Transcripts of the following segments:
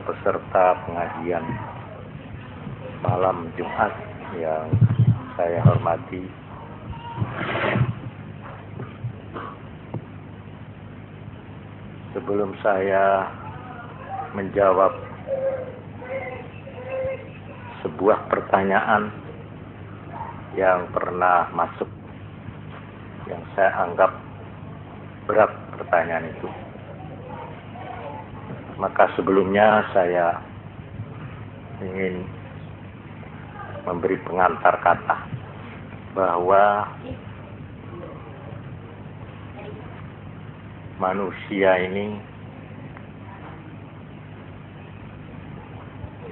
peserta pengajian malam Jumat yang saya hormati. Sebelum saya menjawab sebuah pertanyaan yang pernah masuk, yang saya anggap berat pertanyaan itu, maka sebelumnya saya ingin memberi pengantar kata bahwa manusia ini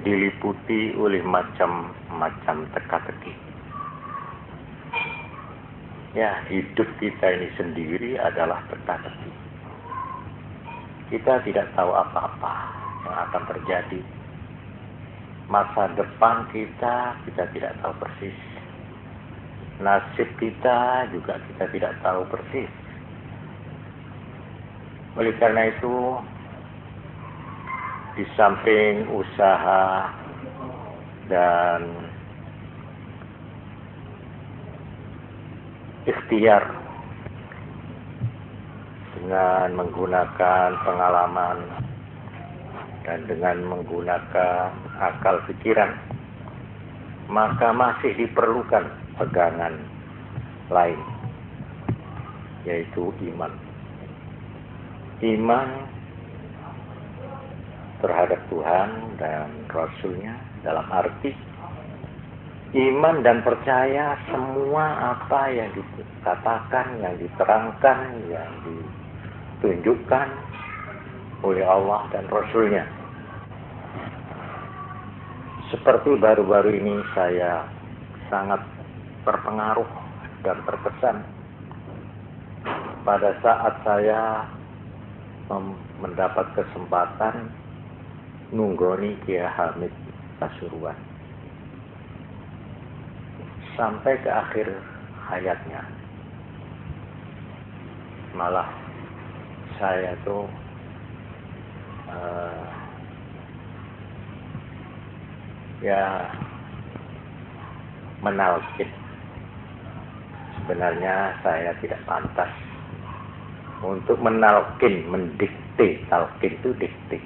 diliputi oleh macam-macam teka-teki. Ya, hidup kita ini sendiri adalah teka-teki. Kita tidak tahu apa-apa yang akan terjadi. Masa depan kita tidak tahu persis. Nasib kita juga kita tidak tahu persis. Oleh karena itu, di samping usaha dan ikhtiar dengan menggunakan pengalaman dan dengan menggunakan akal pikiran, maka masih diperlukan pegangan lain, yaitu iman. Iman terhadap Tuhan dan Rasul-Nya, dalam arti iman dan percaya semua apa yang dikatakan, yang diterangkan, yang ditunjukkan oleh Allah dan Rasul-Nya. Seperti baru-baru ini saya sangat terpengaruh dan terkesan pada saat saya mendapat kesempatan nunggoni Kiai Hamid Pasuruan sampai ke akhir hayatnya. Malah saya tuh menalkin. Sebenarnya saya tidak pantas untuk menalkin, mendikte. Talkin itu dikte,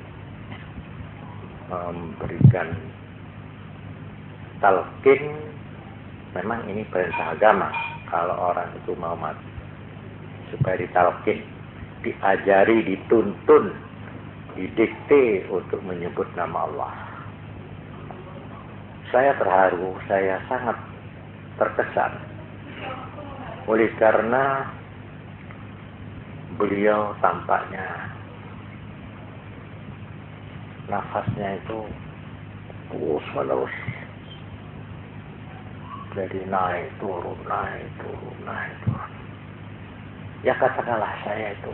memberikan talkin. Memang ini perintah agama. Kalau orang itu mau mati, supaya ditalkin, diajari, dituntun, didikte untuk menyebut nama Allah. Saya terharu, saya sangat terkesan. Oleh karena beliau tampaknya nafasnya itu terus-menerus. Jadi naik turun. Ya katakanlah saya itu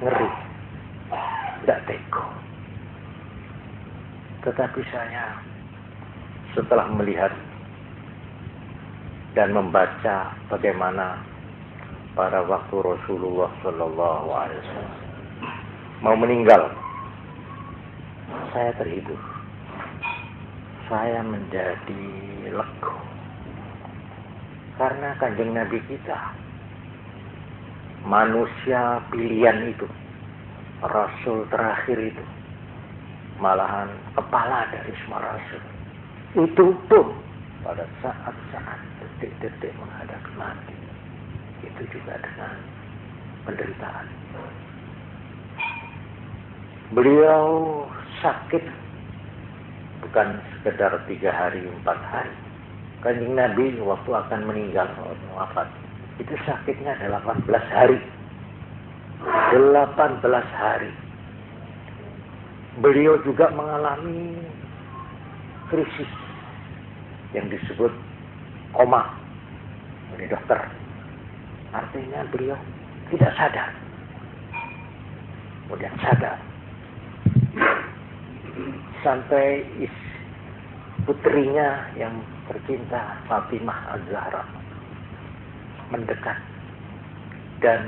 ngeri, tidak tega. Tetapi saya setelah melihat dan membaca bagaimana pada waktu Rasulullah SAW mau meninggal, saya terhibur. Saya menjadi lega. Karena Kanjeng Nabi kita, manusia pilihan itu, Rasul terakhir itu, malahan kepala dari semua Rasul, itu pun pada saat-saat detik-detik menghadapi mati, itu juga dengan penderitaan. Beliau sakit bukan sekedar 3 hari, 4 hari. Kanjeng Nabi waktu akan meninggal, wafat, itu sakitnya 18 hari. 18 hari. Beliau juga mengalami krisis yang disebut koma oleh dokter. Artinya beliau tidak sadar. Kemudian sadar. Sampai putrinya yang tercinta Fatimah Az-Zahra mendekat dan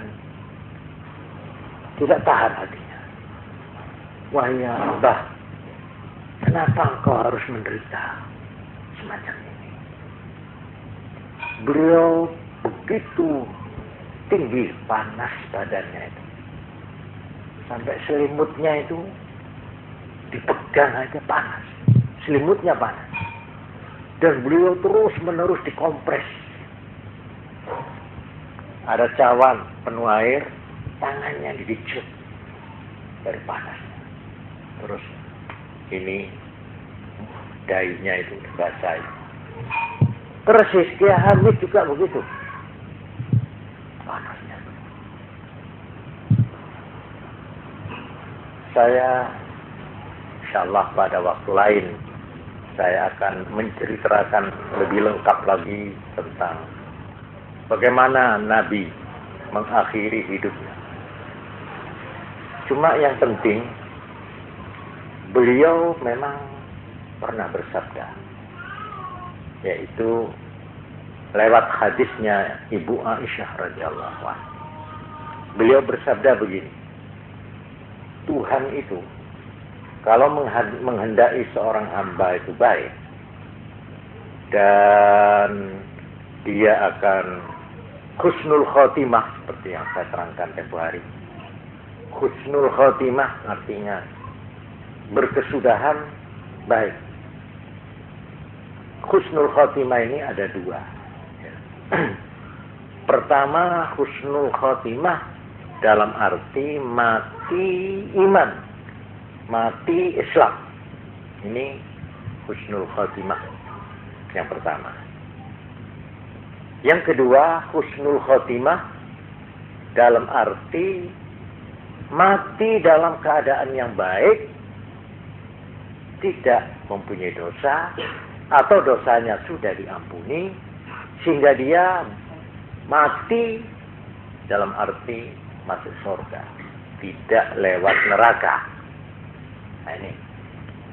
tidak tahan hatinya. Wahai Abah, kenapa engkau harus menderita semacam ini? Beliau begitu tinggi panas badannya itu. Sampai selimutnya itu dipegang aja panas. Selimutnya panas. Dan beliau terus menerus dikompres. Ada cawan penuh air, tangannya didicut dari panasnya. Terus ini dainya itu dibasahi. Persis dia Hamid juga begitu. Panasnya. Saya insyaallah pada waktu lain saya akan menceritakan lebih lengkap lagi tentang bagaimana Nabi mengakhiri hidupnya. Cuma yang penting beliau memang pernah bersabda, yaitu lewat hadisnya Ibu Aisyah radhiyallahu anha. Beliau bersabda begini, Tuhan itu kalau menghendaki seorang hamba itu baik dan dia akan husnul khotimah seperti yang saya terangkan tempo hari. Husnul khotimah artinya berkesudahan baik. Husnul khotimah ini ada dua. Pertama, husnul khotimah dalam arti mati iman, mati Islam. Ini husnul khotimah yang pertama. Yang kedua, husnul khotimah dalam arti mati dalam keadaan yang baik, tidak mempunyai dosa atau dosanya sudah diampuni, sehingga dia mati dalam arti masuk surga, tidak lewat neraka. Nah ini.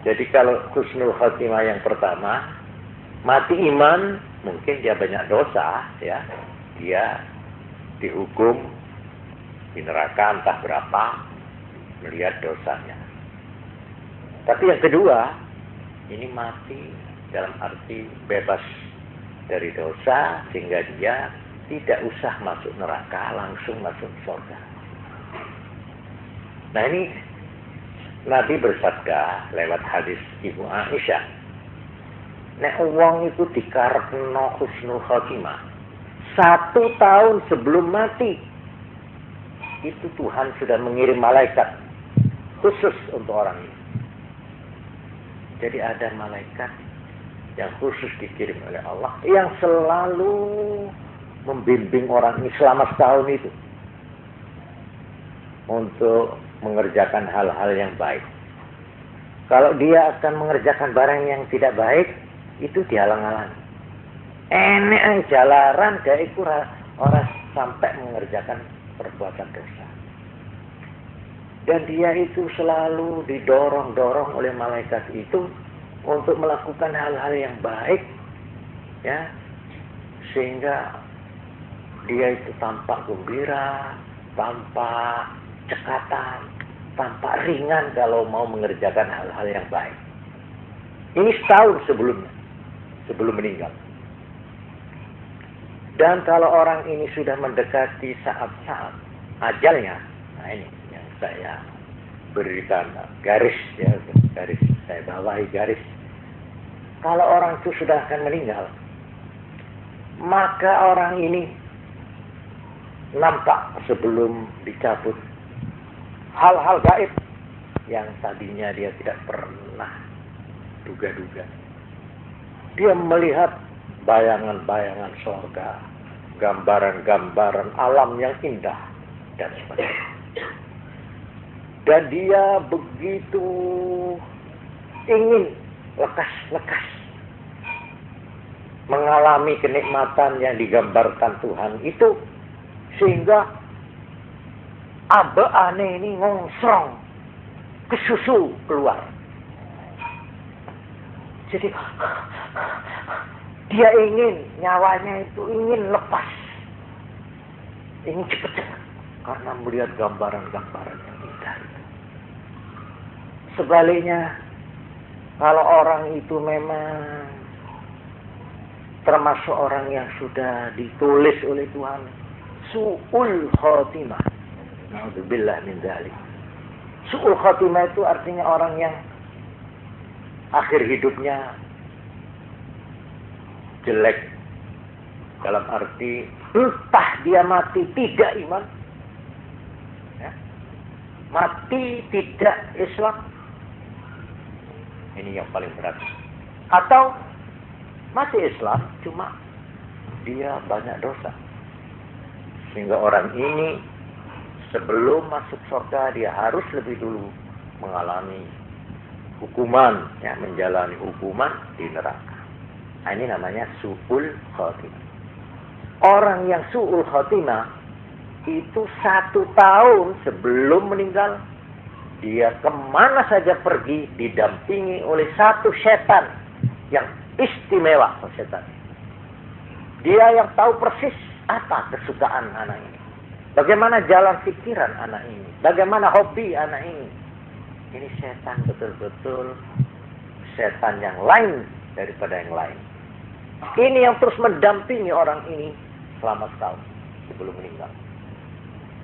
Jadi kalau husnul khotimah yang pertama, mati iman, mungkin dia banyak dosa, ya, dia dihukum di neraka entah berapa melihat dosanya. Tapi yang kedua, ini mati dalam arti bebas dari dosa sehingga dia tidak usah masuk neraka, langsung masuk surga. Nah ini Nabi bersabda lewat hadis Ibu Aisyah, nek wong itu dikarepno husnul khotimah 1 tahun sebelum mati, itu Tuhan sudah mengirim malaikat khusus untuk orang ini. Jadi ada malaikat yang khusus dikirim oleh Allah yang selalu membimbing orang ini selama setahun itu untuk mengerjakan hal-hal yang baik. Kalau dia akan mengerjakan barang yang tidak baik, itu dihalang-halangi. Enek jalaran dia itu orang sampai mengerjakan perbuatan dosa. Dan dia itu selalu didorong-dorong oleh malaikat itu untuk melakukan hal-hal yang baik, ya, sehingga dia itu tampak gembira, tampak cekatan, tampak ringan kalau mau mengerjakan hal-hal yang baik. Ini setahun sebelumnya, sebelum meninggal. Dan kalau orang ini sudah mendekati saat-saat ajalnya, nah ini yang saya berikan garis, ya, garis saya bawahi garis. Kalau orang itu sudah akan meninggal, maka orang ini nampak sebelum dicabut hal-hal gaib yang tadinya dia tidak pernah duga-duga. Dia melihat bayangan-bayangan surga, gambaran-gambaran alam yang indah dan sebagainya. Dan dia begitu ingin lekas-lekas mengalami kenikmatan yang digambarkan Tuhan itu, sehingga abeane ini ngongsrong kesusu keluar. Jadi dia ingin, nyawanya itu ingin lepas, ingin cepat-cepat karena melihat gambaran-gambaran yang indah. Sebaliknya Kalau orang itu memang termasuk orang yang sudah ditulis oleh Tuhan su'ul khotimah. Na'udzubillah min dzalik. Su'ul khotimah itu artinya orang yang akhir hidupnya jelek. Dalam arti entah dia mati tidak iman, ya, mati tidak Islam, ini yang paling berat. Atau masih Islam, cuma dia banyak dosa, sehingga orang ini sebelum masuk surga dia harus lebih dulu mengalami hukuman, ya, menjalani hukuman di neraka. Nah, ini namanya su'ul khotimah. Orang yang su'ul khotimah itu 1 tahun sebelum meninggal, dia kemana saja pergi didampingi oleh satu setan yang istimewa. Setan, dia yang tahu persis apa kesukaan anak ini, bagaimana jalan pikiran anak ini, bagaimana hobi anak ini. Ini setan betul-betul setan yang lain daripada yang lain. Ini yang terus mendampingi orang ini selama setahun sebelum meninggal.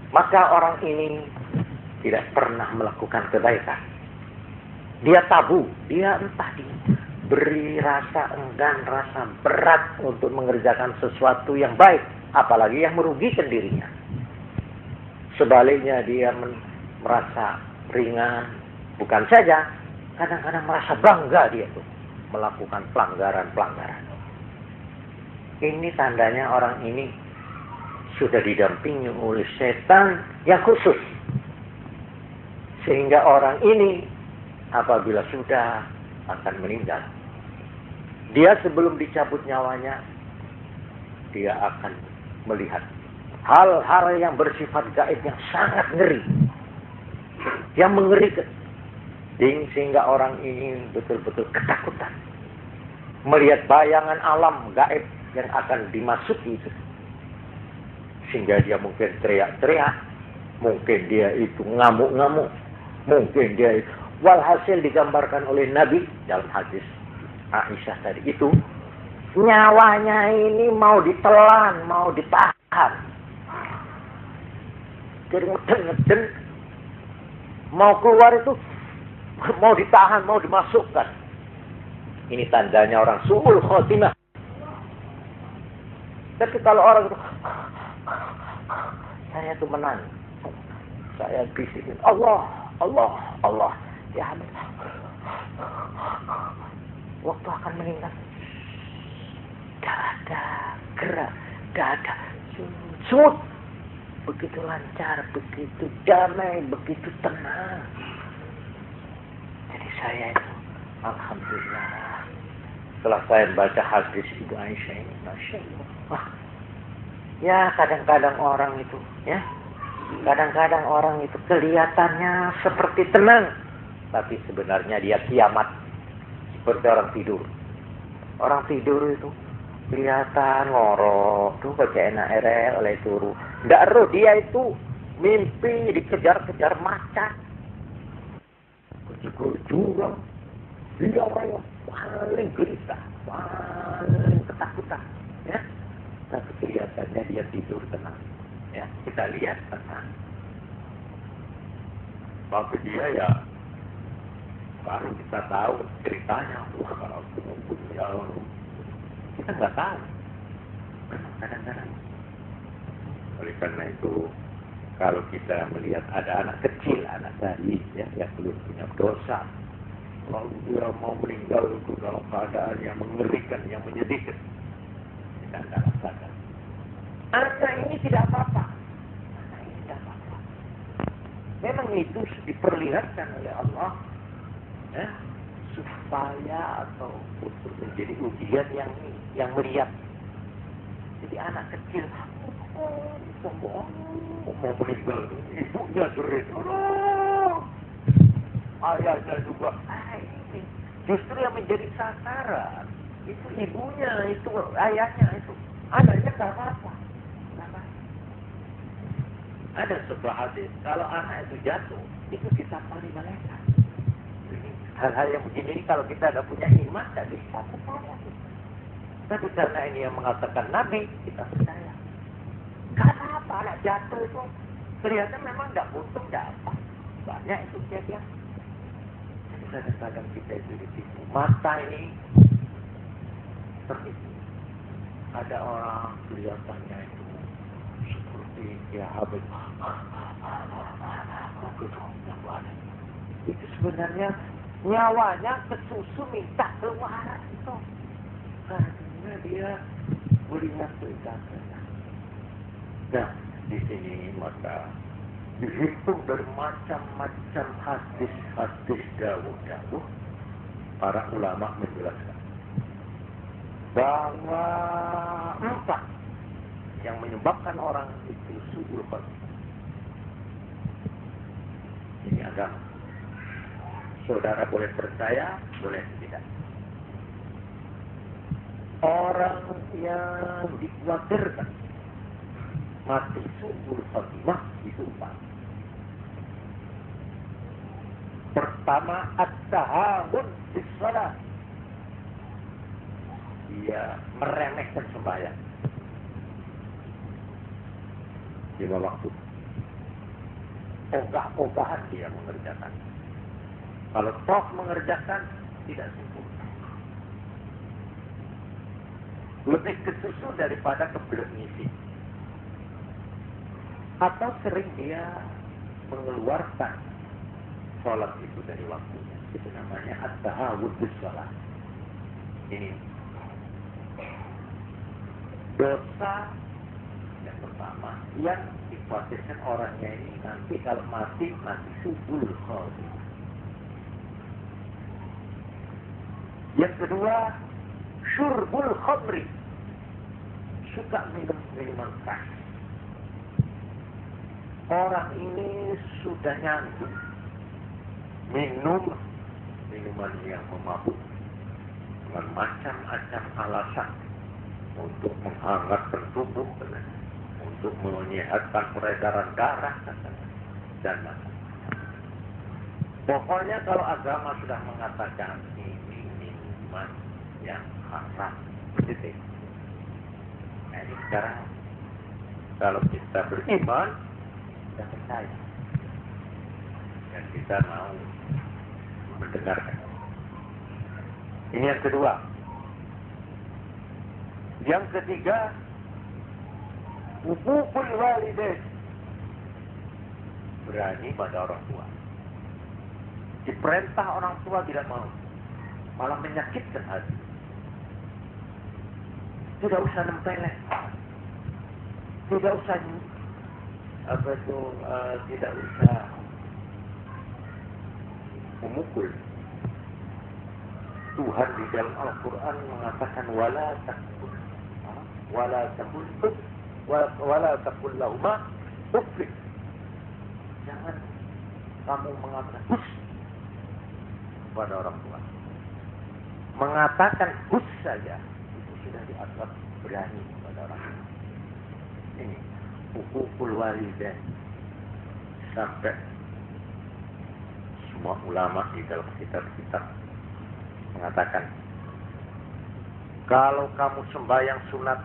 Maka orang ini tidak pernah melakukan kebaikan. Dia tabu, dia entah diberi rasa enggan, rasa berat untuk mengerjakan sesuatu yang baik, apalagi yang merugikan dirinya. Sebaliknya dia merasa ringan, bukan saja, kadang-kadang merasa bangga dia tuh melakukan pelanggaran-pelanggaran. Ini tandanya orang ini sudah didampingi oleh setan yang khusus. Sehingga orang ini apabila sudah akan meninggal, dia sebelum dicabut nyawanya, dia akan melihat hal-hal yang bersifat gaib yang sangat ngeri, yang mengerikan. Sehingga orang ini betul-betul ketakutan melihat bayangan alam gaib yang akan dimasuki itu. Sehingga dia mungkin teriak-teriak, mungkin dia itu ngamuk-ngamuk, mungkin dia itu. Walhasil digambarkan oleh Nabi dalam hadis Aisyah tadi itu, nyawanya ini mau ditelan, mau ditahan. Jadi ngeden-ngeden, mau keluar itu, mau ditahan, mau dimasukkan. Ini tandanya orang su'ul khotimah. Tapi kalau orang itu, saya itu menang, saya bisikin Allah, Allah, Allah, ya Hamid, waktu akan meninggal, gak ada gerak, gak ada sud, begitu lancar, begitu damai, begitu tenang. Jadi saya itu, alhamdulillah, setelah saya baca hadis Ibu Aisyah ini, Masya Allah. Wah, ya kadang-kadang orang itu, ya, kadang-kadang orang itu kelihatannya seperti tenang, tapi sebenarnya dia kiamat, seperti orang tidur. Orang tidur itu kelihatan ngorok, tuh kayak enak oleh turu. Nggak roh dia itu mimpi dikejar-kejar macan, kejar jurang. Dia orang yang paling gelisah, paling ketakutan, ya. Tapi kelihatannya dia tidur tenang, ya. Kita lihat tenang. Tapi dia ya baru kita tahu ceritanya. Wah, kalau ya, kita nggak tahu. Kadang-kadang. Oleh karena itu, kalau kita melihat ada anak kecil, anak bayi, ya, yang belum punya dosa, lalu dia mau meninggal itu dalam keadaan yang mengerikan, yang menyedihkan, kita tidak rasakan. Anak ini tidak apa-apa. Anak ini tidak apa-apa. Memang itu diperlihatkan oleh Allah, ya, supaya atau untuk menjadi ujian yang meriah. Jadi anak kecil, mau meninggal, ibunya jerit, ayahnya juga. Justru yang menjadi sasaran itu ibunya, itu ayahnya, itu anaknya nggak apa-apa. Ada sebuah hadis, kalau anak itu jatuh, itu disampaikan malaikat. Hal-hal yang begini kalau kita tidak punya iman, tidak bisa percaya. Tapi karena ini yang mengatakan Nabi, kita percaya. Karena apa? Anak jatuh itu kelihatan memang tidak butuh, tidak apa. Banyak itu kejadian. Jadi kadang-kadang kita itu ditipu. Mata ini tertipu. Ada orang kelihatannya itu seperti ya habis. Itu sebenarnya nyawanya kesusu minta keluar itu. Karena dia melihat kelihatan. Nah, di sini maka dihitung dari macam-macam hadis-hadis dawuh-dawuh para ulama menjelaskan bahwa 4 yang menyebabkan orang itu su'ul khatimah. Ini agama. Saudara boleh percaya, boleh tidak. Orang yang dikhawatirkan mati su'ul khatimah itu 4. Pertama, at-tahawun bis shalah. Dia meremehkan sembahyang 5 waktu. Ogah-ogahan dia mengerjakan. Kalau toh mengerjakan, tidak sempurna. Lebih kesusu daripada kebelet ngisi. Atau sering dia mengeluarkan sholat itu dari waktunya. Itu namanya at-tahawun bis shalah. Ini dosa yang pertama yang dikhawatirkan orangnya ini nanti kalau mati su'ul khatimah. Yang kedua, syurbul khamri, suka minum minuman keras. Orang ini sudah nyantuk minum minuman yang memabuk dengan macam-macam alasan untuk menghangatkan tubuh, untuk menyehatkan peredaran darah dan macam. Pokoknya kalau agama sudah mengatakan ini minuman yang haram, titik. Nah ini sekarang kalau kita beriman, kita percaya dan kita mau mendengarkan. Ini yang kedua. Yang ketiga, huququl walidain, berani pada orang tua. Diperintah orang tua tidak mau, malah menyakitkan hati. Tidak usah nempeleng, tidak usah tidak usah memukul. Tuhan di dalam Al-Quran mengatakan wala taqul lahuma uff. Jangan kamu mengatakan hus kepada orang tua. Mengatakan hus saja itu sudah dianggap berani kepada orang tua. Ini huququl walidain. Sampai semua ulama di dalam kitab-kitab mengatakan kalau kamu sembahyang sunat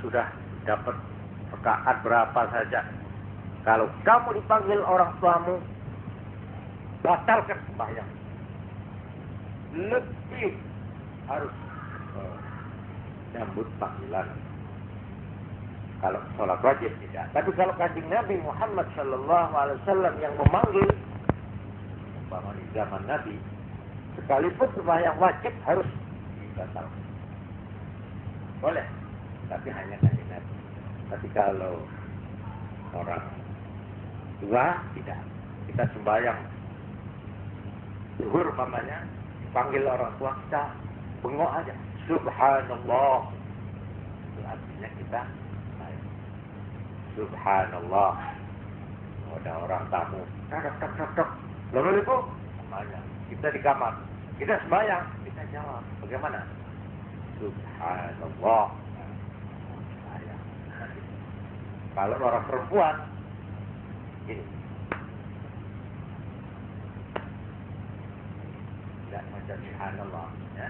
sudah dapat rakaat berapa saja, kalau kamu dipanggil orang tuamu, batalkan sembahyang. Lebih harus menyambut panggilan. Kalau sholat wajib tidak. Tapi kalau kanjeng Nabi Muhammad SAW yang memanggil, umpama di zaman Nabi, sekalipun sembahyang wajib harus dibatalkan. Boleh, tapi hanya kanjeng Nabi. Tapi kalau orang tua tidak. Kita sembahyang zuhur umpamanya, panggil orang tua kita bengok aja. Subhanallah. Itu artinya kita Subhanallah. Ada orang tamu. Tok. Assalamualaikum. Namanya. Kita di kamar. Kita sembahyang. Kita jawab. Bagaimana? Subhanallah. Kalau orang perempuan, ini. yang maca subhanallah ya.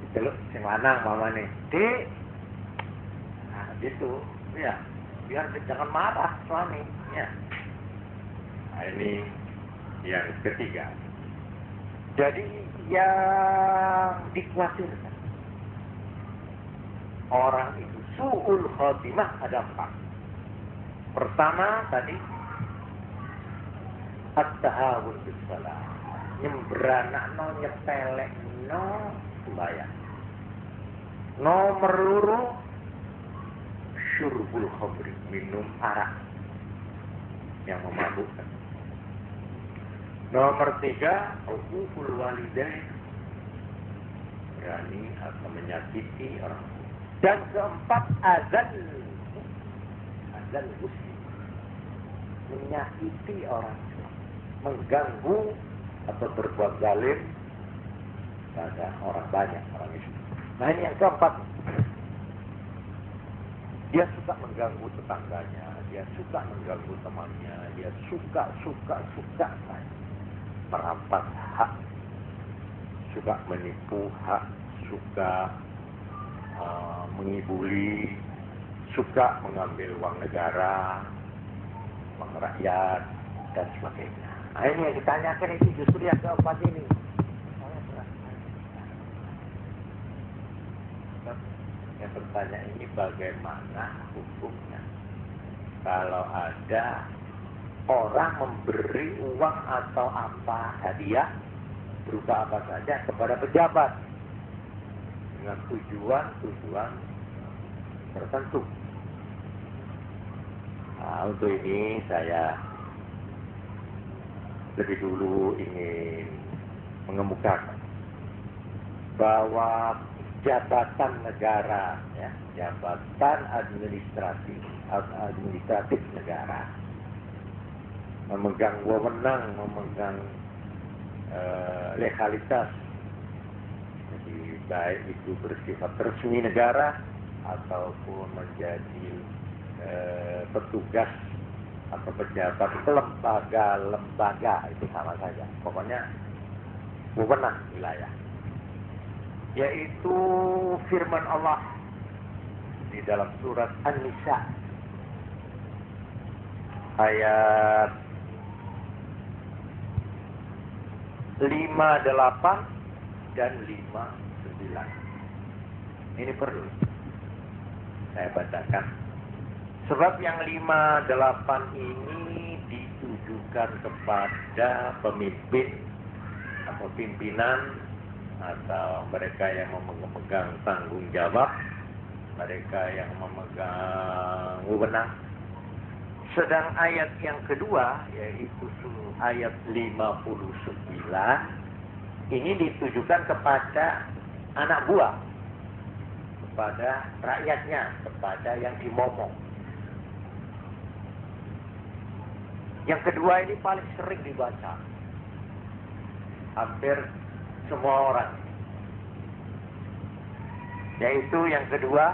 Diceluk sing lanang mamane. Dik. Nah, gitu. Ya. Biar jangan marah suami ya. Nah, ini yang ketiga. Jadi yang dikhawatirkan orang itu su'ul khotimah ada 4. Pertama tadi at-tahawun bis shalah. Nyembranakno nyepelekno sembahyang. Nomor loro syurbul khamri, minum arak yang memabukkan. Nomor 3 uququl walidain, berani atau menyakiti orang tua. Dan keempat azan muslim, menyakiti orang tua, mengganggu atau berbuat zalim pada orang banyak, orang itu. Nah ini yang keempat. Dia suka mengganggu tetangganya, dia suka mengganggu temannya, dia suka merampas hak, suka menipu hak, suka mengibuli, suka mengambil uang negara, uang rakyat, dan sebagainya. Nah ini yang ditanyakan itu justru yang keempat ini. Yang bertanya ini bagaimana hukumnya kalau ada orang memberi uang atau apa hadiah berupa apa saja kepada pejabat dengan tujuan tertentu. Nah, untuk ini saya lebih dulu ingin mengemukakan bahwa jabatan negara, ya, jabatan administratif negara, memegang wewenang, memegang legalitas, jadi baik itu bersifat resmi negara ataupun menjadi petugas atau pejabat lembaga itu sama saja. Pokoknya wewenang wilayah. Yaitu firman Allah di dalam surat An-Nisa ayat 58 dan 59. Ini perlu saya bacakan. Sebab yang 58 ini ditujukan kepada pemimpin atau pimpinan atau mereka yang memegang tanggung jawab, mereka yang memegang wewenang. Sedang ayat yang kedua, yaitu ayat 59, ini ditujukan kepada anak buah, kepada rakyatnya, kepada yang dimomong. Yang kedua ini paling sering dibaca, hampir semua orang. Yaitu yang kedua,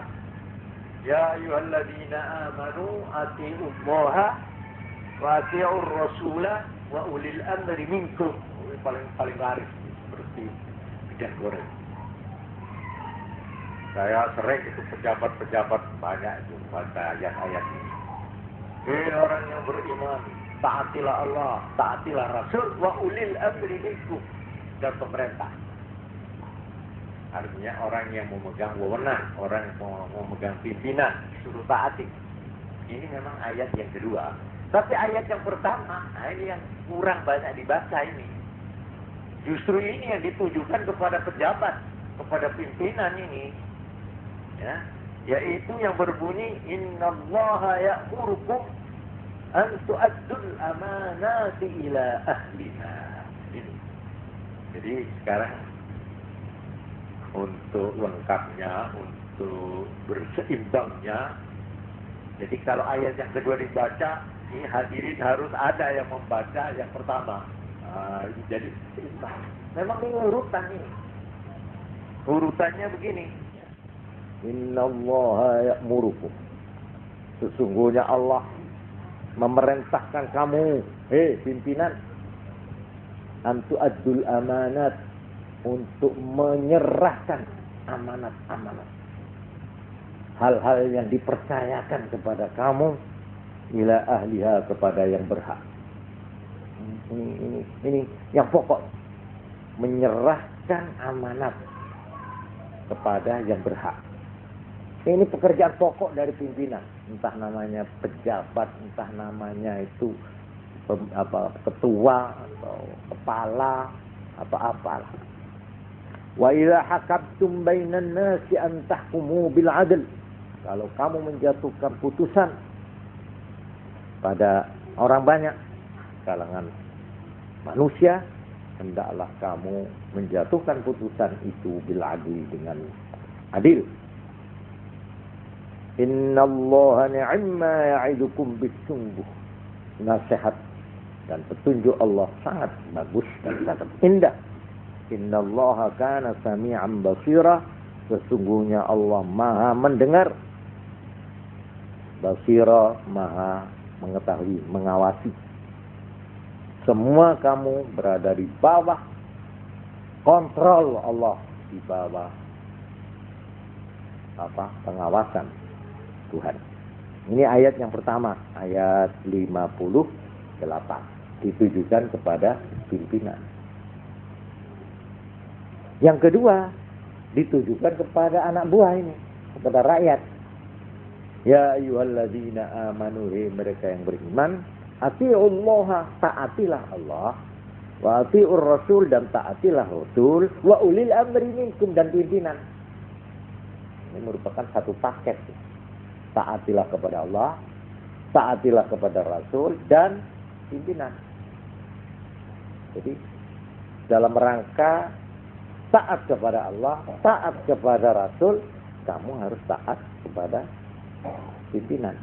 ya ayyuhalladzina amanu atiiullaha wa atiiur rasula wa ulil amri minkum. Ini paling laris seperti bidang goreng. Saya sering itu pejabat-pejabat banyak itu baca ayat-ayat ini. Hei orang yang beriman, taatilah Allah, taatilah Rasul, wa ulil amri minkum, dan pemerintah. Artinya orang yang memegang wewenang, orang yang memegang pimpinan, suruh taati. Ini memang ayat yang kedua. Tapi ayat yang pertama, nah ini yang kurang banyak dibaca ini. Justru ini yang ditujukan kepada pejabat, kepada pimpinan ini. Ya, yaitu yang berbunyi innallaha ya'murukum an tu'addul amanati ila ahliha. Ini. Jadi sekarang untuk lengkapnya, untuk berseimbangnya, jadi kalau ayat yang kedua dibaca, ini hadirin harus ada yang membaca yang pertama. Jadi seimbang. Memang ini urutan ini. Urutannya begini. Innallaha ya'murukum. Sesungguhnya Allah memerintahkan kamu, pimpinan, an tu'addul amanat, untuk menyerahkan amanat-amanat. Hal-hal yang dipercayakan kepada kamu ila ahliha, kepada yang berhak. Ini yang pokok. Menyerahkan amanat kepada yang berhak. Ini pekerjaan pokok dari pimpinan. Entah namanya pejabat, entah namanya itu ketua atau kepala, apa-apalah. Wa idza hakamtum bainan nasi an tahkumu bil adl. Kalau kamu menjatuhkan putusan pada orang banyak kalangan manusia, hendaklah kamu menjatuhkan putusan itu bil adli, dengan adil. Innallaha ni'ma ya'idukum bis-sungguh. Nasihat dan petunjuk Allah sangat bagus dan sangat indah. Innallaha kana sami'an basira. Sesungguhnya Allah Maha mendengar, basira, Maha mengetahui, mengawasi. Semua kamu berada di bawah kontrol Allah, di bawah pengawasan Tuhan. Ini ayat yang pertama, ayat 58, ditujukan kepada pimpinan. Yang kedua, ditujukan kepada anak buah ini, kepada rakyat. Ya ayyuhalladzina amanu, mereka yang beriman, atiullaha, taatilah Allah, wa atiur rasul, dan taatilah rasul, wa ulil amri minkum, dan pimpinan. Ini merupakan satu paket. Taatilah kepada Allah, taatilah kepada rasul, dan pimpinan. Jadi dalam rangka taat kepada Allah, taat kepada rasul, kamu harus taat kepada pimpinan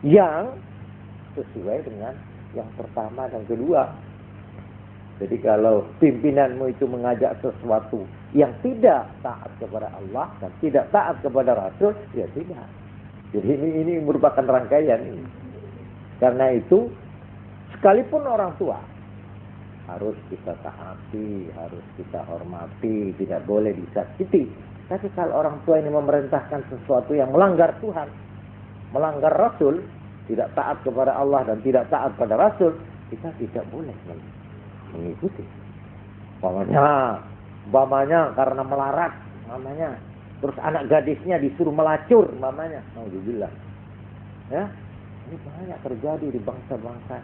yang sesuai dengan yang pertama dan kedua. Jadi kalau pimpinanmu itu mengajak sesuatu yang tidak taat kepada Allah dan tidak taat kepada rasul, ya tidak. Jadi ini merupakan rangkaian ini. Karena itu sekalipun orang tua harus kita taati, harus kita hormati, tidak boleh disakiti. Tapi kalau orang tua ini memerintahkan sesuatu yang melanggar Tuhan, melanggar Rasul, tidak taat kepada Allah dan tidak taat pada Rasul, kita tidak boleh mengikuti. Umpamanya karena melarat, terus anak gadisnya disuruh melacur, alhamdulillah. Ya, ini banyak terjadi di bangsa-bangsa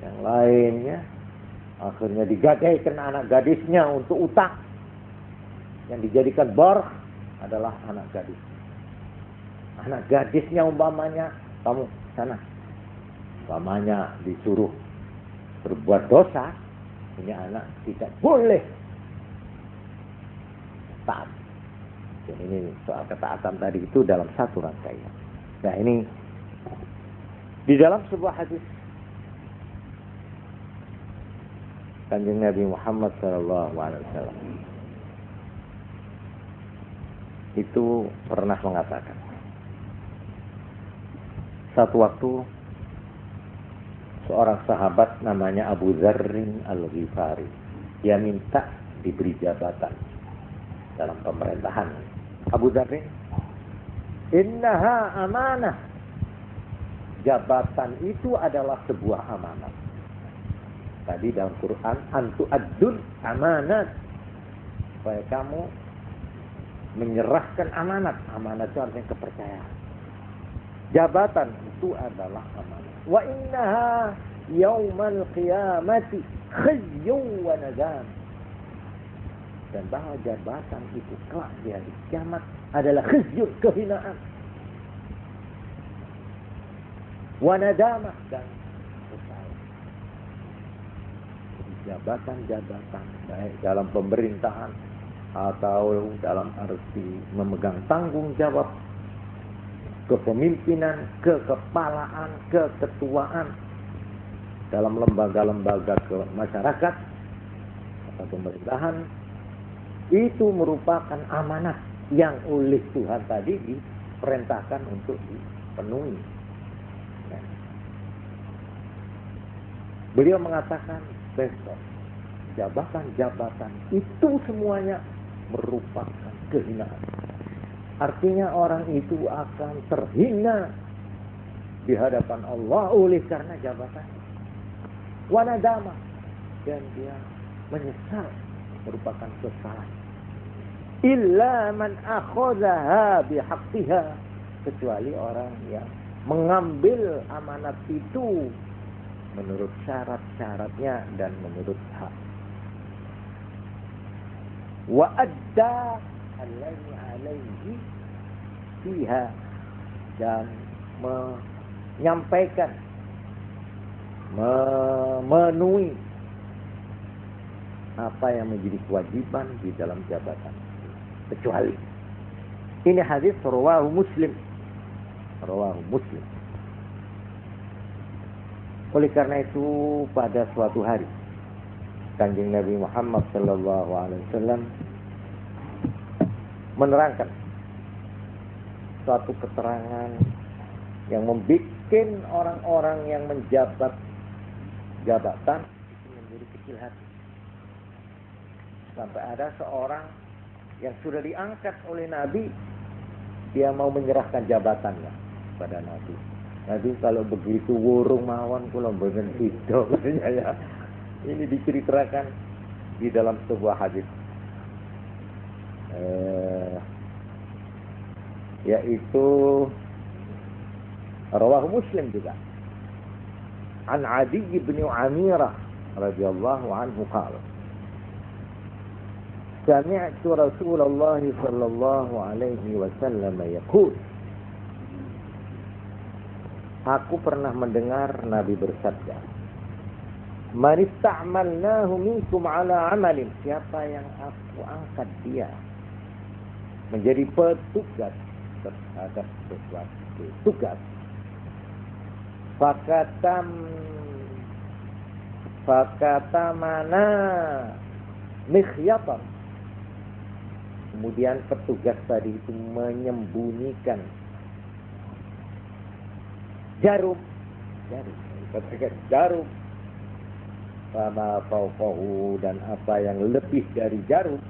yang lainnya. Akhirnya digadaikan anak gadisnya untuk utang. Yang dijadikan bor adalah anak gadis. Anak gadisnya umpamanya, kamu sana, umpamanya disuruh berbuat dosa, ini anak tidak boleh taat. Dan ini soal ketaatan tadi itu dalam satu rangkaian. Nah ini di dalam sebuah hadis Kanjeng Nabi Muhammad SAW itu pernah mengatakan, satu waktu seorang sahabat namanya Abu Dzarrin Al-Ghifari, dia minta diberi jabatan dalam pemerintahan. Abu Dzarrin, innaha amanah, jabatan itu adalah sebuah amanat. Tadi dalam Quran, antu ad-dun amanat, supaya kamu menyerahkan amanat. Amanat itu artinya kepercayaan. Jabatan itu adalah amanat. Wa innaha yaumal qiyamati khizyun wa nadam. Dan bahwa jabatan itu kelak di hari kiamat adalah khizyun, kehinaan, wa nadamah, dan kesalahan. Jabatan-jabatan baik dalam pemerintahan atau dalam arti memegang tanggung jawab, kepemimpinan, kekepalaan, keketuaan dalam lembaga-lembaga masyarakat atau pemerintahan, itu merupakan amanah yang oleh Tuhan tadi diperintahkan untuk dipenuhi. Beliau mengatakan besok jabatan-jabatan itu semuanya merupakan kehinaan. Artinya orang itu akan terhina di hadapan Allah oleh karena jabatan. Wanadama, dan dia menyesal, merupakan kesalahan. Illa man akhadhaha bihaqqiha, kecuali orang yang mengambil amanat itu menurut syarat-syaratnya dan menurut hak. Wa adda alaihi fiha, dan menyampaikan, memenuhi apa yang menjadi kewajiban di dalam jabatan. Kecuali ini hadis rawahu Muslim. Oleh karena itu pada suatu hari Kanjeng Nabi Muhammad sallallahu alaihi wasallam menerangkan suatu keterangan yang membuat orang-orang yang menjabat jabatan itu menjadi kecil hati. Sampai ada seorang yang sudah diangkat oleh Nabi, dia mau menyerahkan jabatannya kepada Nabi. Nabi kalau begitu wurung mawon kula mboten sida katanya ya. Ini diceritakan di dalam sebuah hadis. Yaitu rawahu Muslim juga. An Adi bin Amirah radhiyallahu anhu qala Sami'tu Rasulullah sallallahu alaihi wasallam yaqul, aku pernah mendengar Nabi bersabda, man ista'malnahu minkum ala amalin, siapa yang aku angkat dia menjadi petugas terhadap sesuatu tugas, fakatamana mikhyatan, kemudian petugas tadi itu menyembunyikan jarum, sama fauqahu, dan apa yang lebih dari jarum,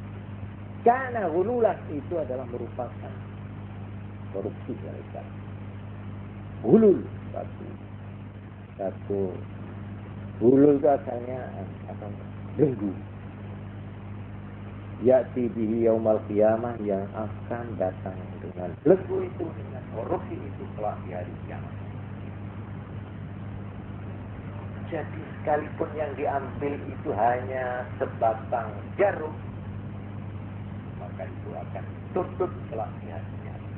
karena hululah, itu adalah merupakan korupsi mereka. Hulul, satu hulul itu asalnya akan belenggu. Ya'ti bihi yaumal qiyamah, yang akan datang dengan belenggu itu, dengan korupsi itu kelak di hari kiamat. Jadi sekalipun yang diambil itu hanya sebatang jarum, maka itu akan tutup kelak di hari kiamat.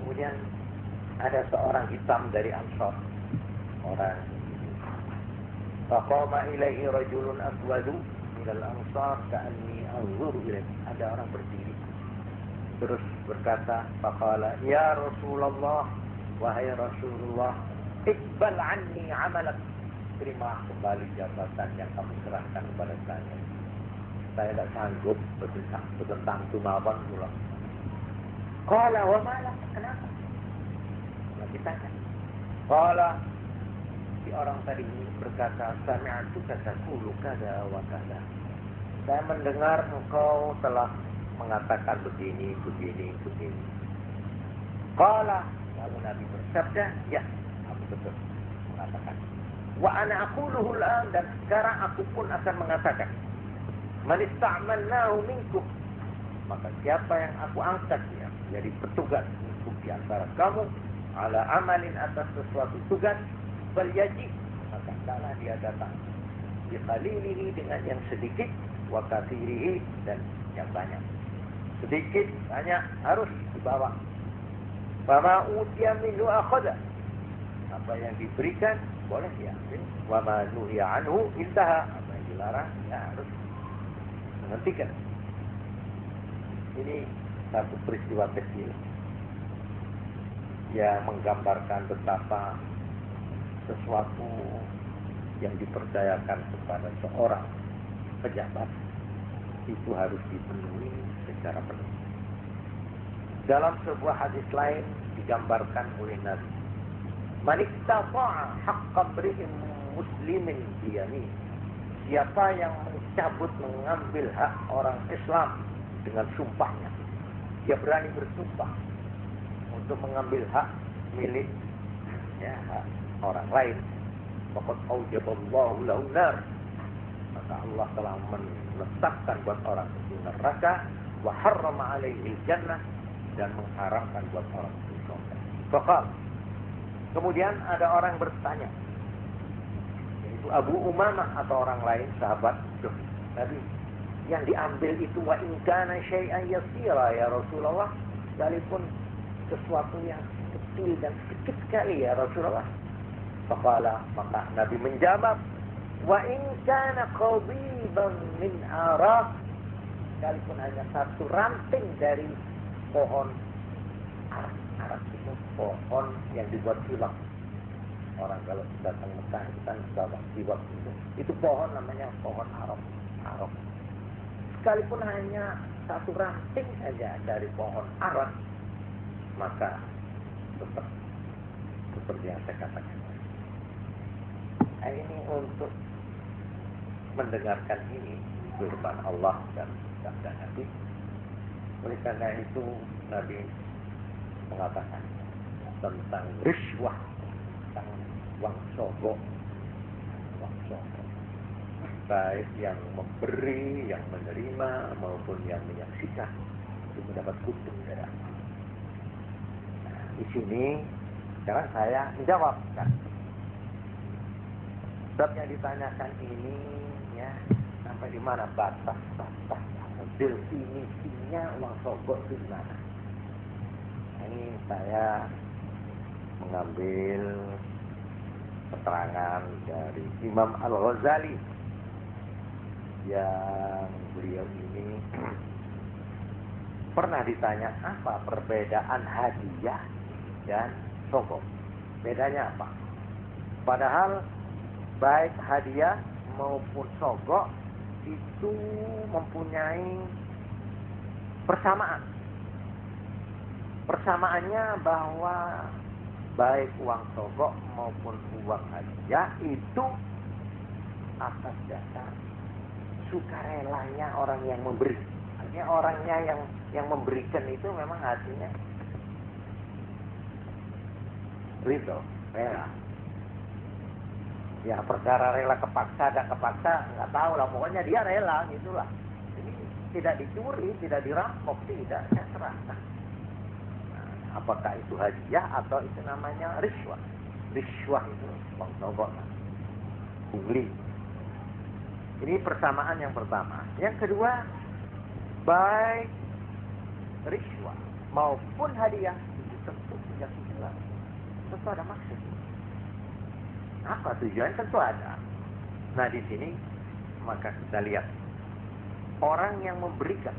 Kemudian ada seorang hitam dari Ansar, orang faqama ilaihi rajulun aswadu minal ansar ka'anni anzuru ilaihi. Ada orang berdiri terus berkata, faqala ya Rasulullah, wahai Rasulullah, iqbal anni amalak, terima kembali jabatan yang kamu serahkan kepada saya. Saya tidak sanggup bertentang tumawan pula. Qala wa malak, kenapa? Lagi tanya. Qala, si orang tadi ini berkata, sami'tu taqulu kada wa kada. Saya mendengar engkau telah mengatakan begini. Qala, lalu Nabi bersabda, ya, aku betul mengatakan. Wa ana aquluhu al-an, dan sekarang aku pun akan mengatakan, man ista'malnahu minkum, maka siapa yang aku angkat ya jadi petugas untuk di antara kamu, ala amalin, atas sesuatu tugas, balyaji, maka hendaklah dia datang bi qalilihi, dengan yang sedikit, wa katsirihi, dan yang banyak. Sedikit banyak harus dibawa. Fama utiya minhu akhadha, apa yang diberikan boleh diambil. Wa ma nuhiya anhu intaha, apa yang dilarang ya harus menghentikan. Ini satu peristiwa kecil yang menggambarkan betapa sesuatu yang dipercayakan kepada seorang pejabat itu harus dipenuhi secara penuh. Dalam sebuah hadis lain digambarkan oleh Nabi, man iqtata'a haqqa imri'in muslimin biyamin. Siapa yang mengambil hak orang Islam dengan sumpahnya, dia berani bersumpah untuk mengambil hak milik hak orang lain, faqad aujaballahu lahu nar, maka Allah telah menetapkan buat orang itu neraka, wa harrama alaihi jannah, dan mengharamkan buat orang itu surga. Faqal, kemudian ada orang bertanya, yaitu Abu Umamah atau orang lain sahabat, Nabi, yang diambil itu wa in kana syai'an yasira ya Rasulullah, sekalipun sesuatu yang kecil dan sedikit sekali ya Rasulullah. Faqala, maka Nabi menjawab, wa in kana qadiban min araq, sekalipun hanya satu ranting dari pohon arak. Arak itu pohon yang dibuat siwak. Orang kalau datang Mekah kita bawa siwak itu pohon namanya pohon arak. Arak. Sekalipun hanya satu ranting saja dari pohon arak, maka tetap seperti yang saya katakan. Ini untuk mendengarkan ini firman Allah dan sabda Nabi. Oleh karena itu Nabi mengatakan tentang riswah, tentang uang sogok, baik yang memberi, yang menerima maupun yang menyaksikan, itu mendapat kutuk dari Allah. Nah, di sini sekarang saya menjawabkan. Sebab yang ditanyakan ini ya, sampai di mana batas definisinya uang sogok itu di mana? Ini saya mengambil keterangan dari Imam Al-Ghazali yang beliau ini pernah ditanya apa perbedaan hadiah dan sogok. Bedanya apa? Padahal baik hadiah maupun sogok itu mempunyai persamaan. Persamaannya bahwa baik uang sogok maupun uang hadiah itu atas dasar sukarelanya orang yang memberi. Artinya orangnya yang memberikan itu memang hatinya ridho, rela. Ya perkara rela kepaksa dan kepaksa nggak tahu lah, pokoknya dia rela gitulah. Jadi tidak dicuri, tidak dirampok, tidak, saya serahkan. Nah, apakah itu hadiah atau itu namanya riswah? Riswah itu uang sogok, pungli. Ini persamaan yang pertama. Yang kedua, baik riswah maupun hadiah itu tentu punya tujuan, tentu ada maksud. Apa tujuan? Tentu ada. Nah di sini maka kita lihat orang yang memberikan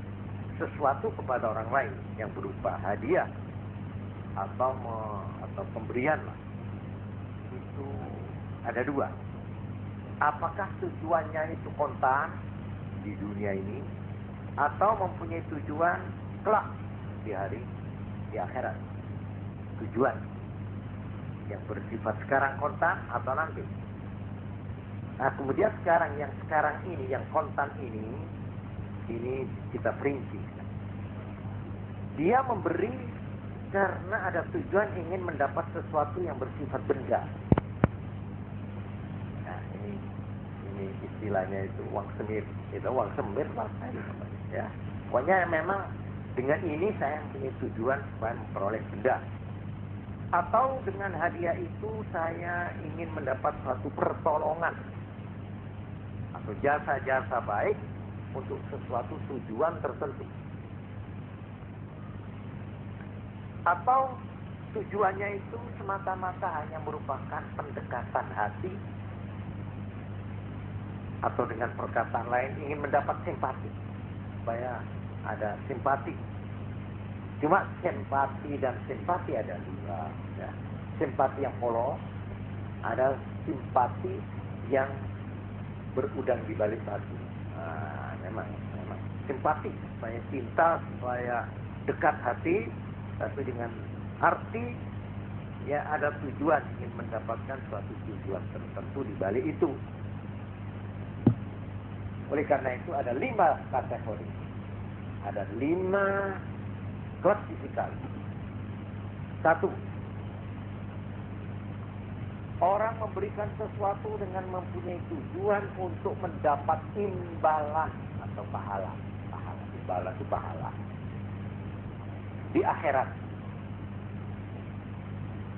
sesuatu kepada orang lain yang berupa hadiah atau pemberian lah, itu ada dua. Apakah tujuannya itu kontan di dunia ini atau mempunyai tujuan kelak di akhirat? Tujuan yang bersifat sekarang kontan atau nanti. Nah kemudian yang sekarang ini, yang kontan ini kita perinci. Dia memberi karena ada tujuan ingin mendapat sesuatu yang bersifat benda. Nah ini istilahnya itu uang semir. Itu uang semir lah ya. Pokoknya memang dengan ini saya punya tujuan supaya memperoleh benda. Atau dengan hadiah itu saya ingin mendapat suatu pertolongan atau jasa-jasa baik untuk sesuatu tujuan tertentu. Atau tujuannya itu semata-mata hanya merupakan pendekatan hati, atau dengan perkataan lain ingin mendapat simpati, supaya ada simpati. Cuma simpati dan simpati ada dua. Ya. Simpati yang polos, ada simpati yang berudang di balik batu. Nah, memang simpati, supaya cinta, supaya dekat hati, tapi dengan arti Ya ada tujuan, ingin mendapatkan suatu tujuan tertentu di balik itu. Oleh karena itu ada 5 kategori. Ada 5 klasifikasi. 1. Orang memberikan sesuatu dengan mempunyai tujuan untuk mendapat imbalan atau pahala. Imbalan itu pahala. Di akhirat.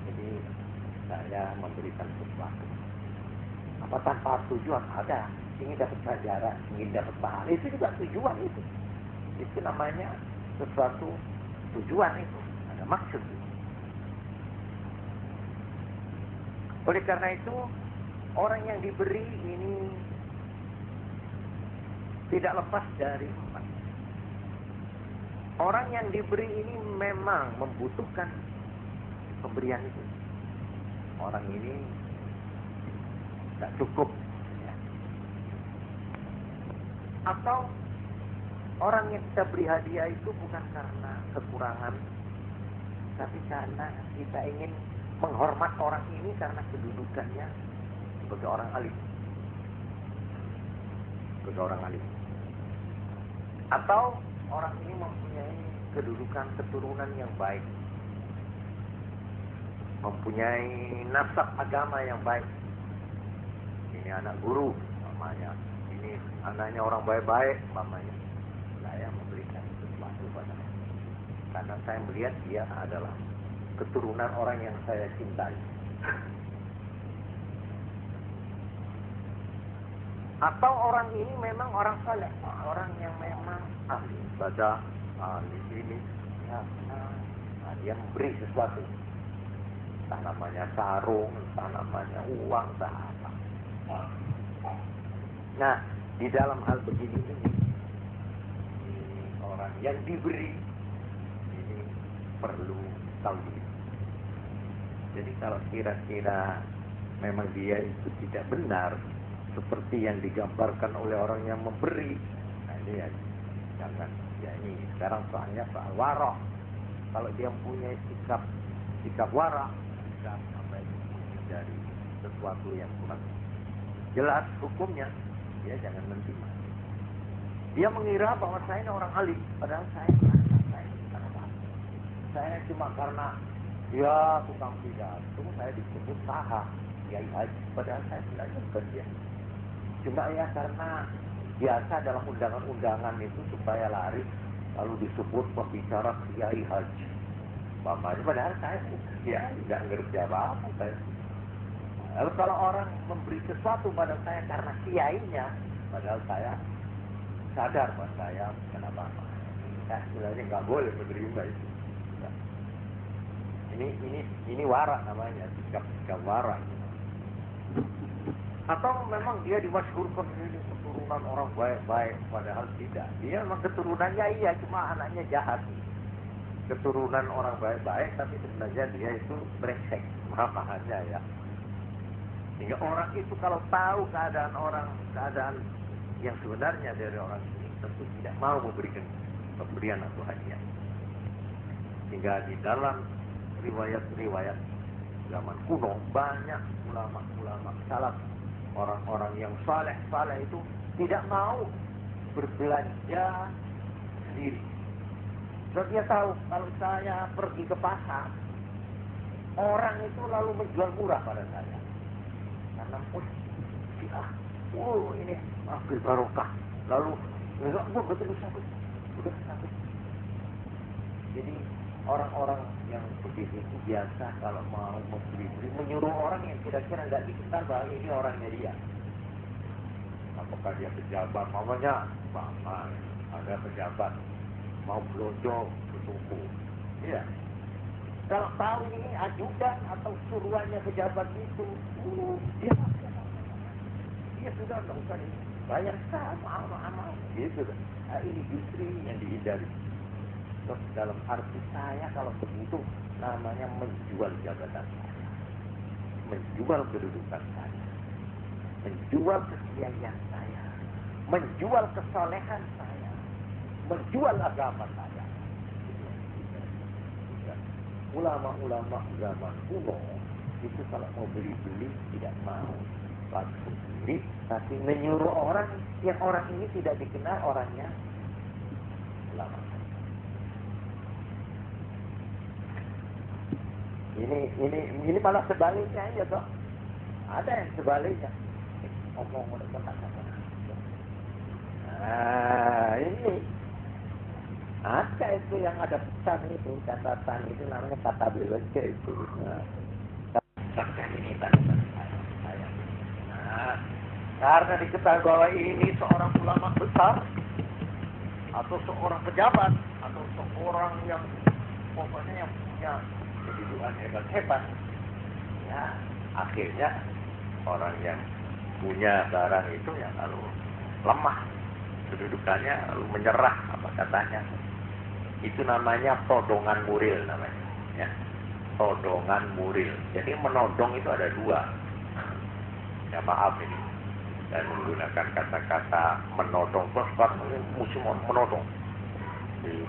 Jadi saya memberikan sesuatu. Apa tanpa tujuan? Ada. Ingin dapat ganjaran, ingin dapat pahala. Itu juga tujuan itu. Itu namanya sesuatu tujuan itu. Ada maksud. Oleh karena itu, orang yang diberi ini tidak lepas dari 4. Orang yang diberi ini memang membutuhkan pemberian itu. Orang ini tidak cukup. Ya. Atau orang yang kita beri hadiah itu bukan karena kekurangan, tapi karena kita ingin menghormat orang ini karena kedudukannya sebagai orang alim. Sebagai orang alim. Atau orang ini mempunyai kedudukan keturunan yang baik. Mempunyai nasab agama yang baik. Ini anak guru, namanya. Ini anaknya orang baik-baik, namanya. Saya memberikan sesuatu padanya. Karena saya melihat dia adalah keturunan orang yang saya cintai. Atau orang ini memang orang saleh, orang yang memang ahli ibadah, ahli ini, ya, dia memberi sesuatu. Entah namanya sarung, entah namanya uang, entah apa. Nah, di dalam hal begini ini, orang yang diberi ini perlu tahu diri. Jadi kalau kira-kira memang dia itu tidak benar seperti yang digambarkan oleh orang yang memberi, nah ini ya jangan. Ya ini sekarang soalnya soal warok. Kalau dia punya sikap warok, sikap apa itu dari sesuatu yang kurang jelas hukumnya, dia jangan menerima. Dia mengira bahwa saya ini orang alim, padahal saya bukan orang. Saya cuma karena dia tukang pidato, saya disebut sahah, kiai haji, padahal saya sebenarnya bukan dia. Cuma ya karena biasa dalam undangan-undangan itu supaya laris, lalu disebut pembicara kiai haji. Bapaknya padahal saya ya tidak ngerti apa-apa saya. Lalu kalau orang memberi sesuatu pada saya karena kiainya, padahal saya sadar bahwa saya bukan apa-apa. Saya sebenarnya nggak boleh menerima itu. Ini warak namanya, sikap warak. Atau memang dia dimasyhurkan ini keturunan orang baik-baik, padahal tidak. Dia memang keturunannya iya, cuma anaknya jahat. Keturunan orang baik-baik, tapi sebenarnya dia itu brengsek, mahamannya ya. Sehingga orang itu kalau tahu keadaan yang sebenarnya dari orang ini, tentu tidak mau memberikan pemberian atau hadiah. Sehingga di dalam riwayat-riwayat zaman kuno banyak ulama-ulama salaf, orang-orang yang saleh itu tidak mau berbelanja sendiri. Sebab dia tahu kalau saya pergi ke pasar, orang itu lalu menjual murah pada saya. Karena ini ambil barokah. Lalu betul sakit. Jadi orang-orang yang begitu itu biasa kalau mau membeli, menyuruh orang yang kira-kira nggak dikenal bahwa ini orangnya dia. Apakah dia pejabat? Mamanya, ada pejabat mau belanja ke toko. Iya. Kalau tahu ini ajudan atau suruhannya pejabat itu, dia sudah nggak usah bayar sama, gitu. Nah, ini justru yang dihindari. Terus dalam arti saya kalau begitu namanya menjual jabatan saya, menjual kedudukan saya, menjual kesetiaan saya, menjual kesolehan saya, menjual agama saya. ulama-ulama zaman kuno itu kalau mau beli-beli tidak mau langsung beli, tapi menyuruh orang yang orang ini tidak dikenal orangnya ulama. Ini malah sebaliknya aja toh. Ada yang sebaliknya. Ngomong udah kata-kata. Nah, ini ada itu yang ada pesan itu, catatan itu namanya kata BLC itu. Nah, ini tanda saya. Nah, karena diketahui bahwa ini seorang ulama besar atau seorang pejabat atau seorang yang pokoknya yang punya kedudukan hebat-hebat, ya akhirnya orang yang punya barang itu yang lalu lemah kedudukannya, lalu menyerah apa katanya. Itu namanya todongan muril namanya, ya. Todongan muril. Jadi menodong itu ada dua. Ya maaf ini, saya menggunakan kata-kata menodong. Terus musim menodong di